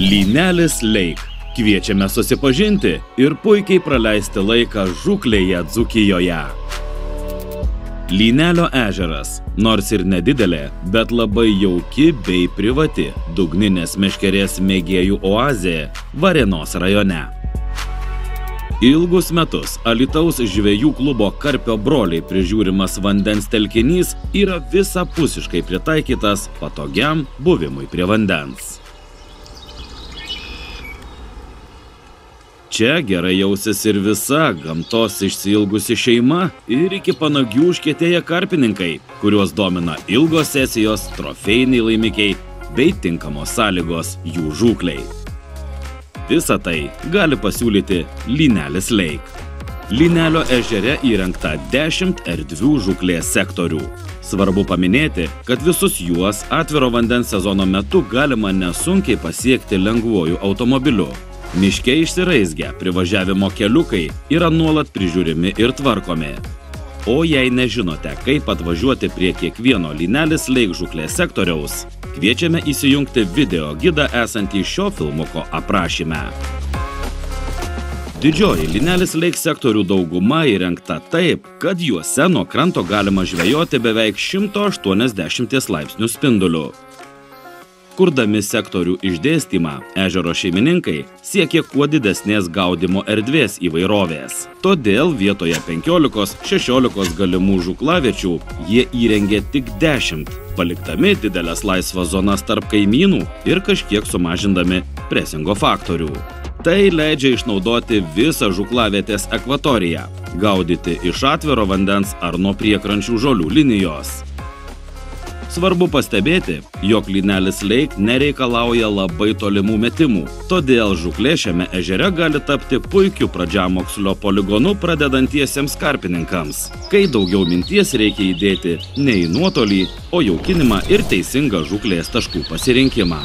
Lynelis Lake. Kviečiame susipažinti ir puikiai praleisti laiką žūklėje Dzūkijoje. Lynelio ežeras, nors ir nedidelė, bet labai jauki bei privati dugninės meškerės mėgėjų oazė Varėnos rajone. Ilgus metus Alytaus žvejų klubo Karpio broliai prižiūrimas vandens telkinys yra visapusiškai pritaikytas patogiam buvimui prie vandens. Čia gerai jausis ir visa gamtos išsiilgusi šeima ir iki panagių užkietėję karpininkai, kuriuos domina ilgos sesijos, trofėjiniai laimikiai bei tinkamos sąlygos jų žūklei. Visą tai gali pasiūlyti Lynelis Lake. Lynelio ežere įrengta 10 erdvių žūklės sektorių. Svarbu paminėti, kad visus juos atviro vandens sezono metu galima nesunkiai pasiekti lengvuoju automobiliu. Miške išsiraizgę privažiavimo keliukai yra nuolat prižiūrimi ir tvarkomi. O jei nežinote, kaip atvažiuoti prie kiekvieno Lynelis Lake žūklės sektoriaus, kviečiame įsijungti video gidą esantį šio filmuko aprašyme. Didžioji Lynelis Lake sektorių dauguma įrengta taip, kad juose nuo kranto galima žvejoti beveik 180 laipsnių spinduliu. Kurdami sektorių išdėstymą, ežero šeimininkai siekia kuo didesnės gaudymo erdvės įvairovės. Todėl vietoje 15–16 galimų žūklaviečių jie įrengė tik 10, paliktami didelės laisvas zonas tarp kaimynų ir kažkiek sumažindami presingo faktorių. Tai leidžia išnaudoti visą žūklavietės ekvatoriją, gaudyti iš atviro vandens ar nuo priekrančių žolių linijos. Svarbu pastebėti, jog Lynelis Lake nereikalauja labai tolimų metimų, todėl žūklė šiame ežere gali tapti puikiu pradžiamokslio poligonu pradedantiesiems karpininkams, kai daugiau minties reikia įdėti ne į nuotolį, o jaukinimą ir teisingą žūklės taškų pasirinkimą.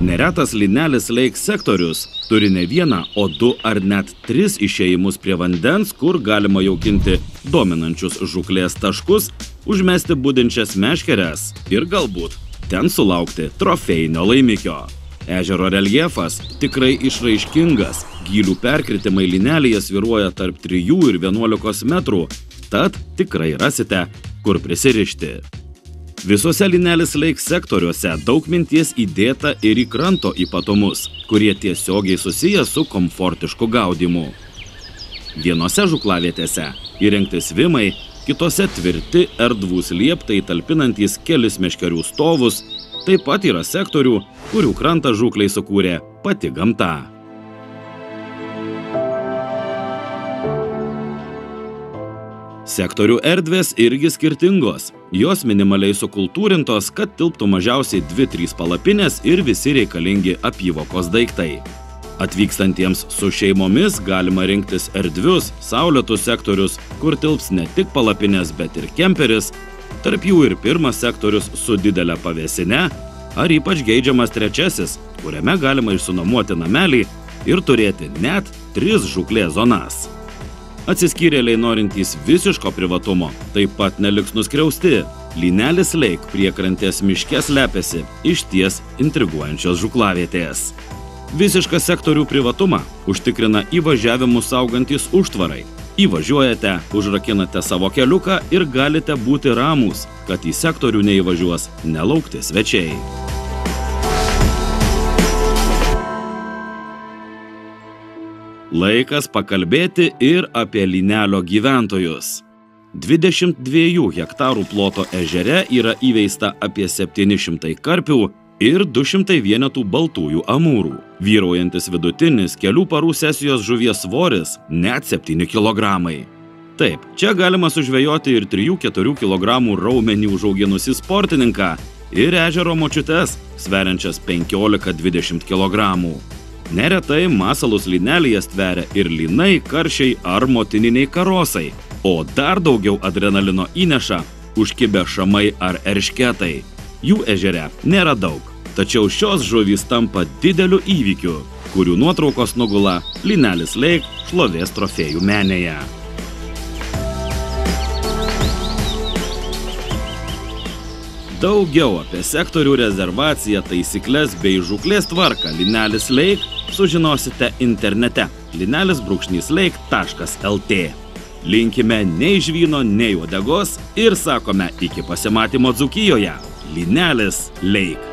Neretas Lynelis Lake sektorius turi ne vieną, o 2 ar net 3 išėjimus prie vandens, kur galima jaukinti dominančius žūklės taškus, užmesti budinčias meškeres ir galbūt ten sulaukti trofėjinio laimikio. Ežero reljefas tikrai išraiškingas, gylių perkritimai Lynelyje svyruoja tarp 3 ir 11 metrų, tad tikrai rasite, kur prisirišti. Visuose Lynelis Lake sektoriuose daug minties įdėta ir į kranto ypatumus, kurie tiesiogiai susiję su komfortišku gaudymu. Vienose žūklavietėse įrengti svimai, kitose tvirti erdvūs lieptai talpinantys kelis meškerių stovus, taip pat yra sektorių, kurių krantą žūklei sukūrė pati gamta. Sektorių erdvės irgi skirtingos. Jos minimaliai sukultūrintos, kad tilptų mažiausiai 2–3 palapinės ir visi reikalingi apyvokos daiktai. Atvykstantiems su šeimomis galima rinktis erdvius, saulėtus sektorius, kur tilps ne tik palapinės, bet ir kemperis, tarp jų ir pirmas sektorius su didelė pavėsine, ar ypač geidžiamas trečiasis, kuriame galima išsinuomoti namelį ir turėti net 3 žūklės zonas. Atsiskyrėliai norintys visiško privatumo taip pat neliks nuskriausti. Lynelis Lake priekrantės miške slepiasi išties intriguojančios žūklavietės. Visišką sektorių privatumą užtikrina įvažiavimus saugantys užtvarai. Įvažiuojate, užrakinate savo keliuką ir galite būti ramūs, kad į sektorių neįvažiuos nelaukti svečiai. Laikas pakalbėti ir apie Lynelio gyventojus. 22 hektarų ploto ežere yra įveista apie 700 karpių ir 200 vienetų baltųjų amūrų. Vyraujantis vidutinis kelių parų sesijos žuvies svoris net 7 kilogramai. Taip, čia galima sužvejoti ir 3–4 kilogramų raumenį užauginusi sportininką ir ežero močiutes, sveriančias 15–20 kilogramų. Neretai masalus Lynelyje stveria ir lynai, karšiai ar motininiai karosai, o dar daugiau adrenalino įneša užkibę šamai ar eršketai. Jų ežere nėra daug, tačiau šios žuvys tampa dideliu įvykiu, kurių nuotraukos nugula Lynelis Lake šlovės trofėjų menėje. Daugiau apie sektorių rezervaciją, taisykles bei žūklės tvarką Lynelis Lake sužinosite internete lynelis-lake.lt. Linkime nei žvyno, nei uodegos ir sakome iki pasimatymo Dzūkijoje. Lynelis Lake.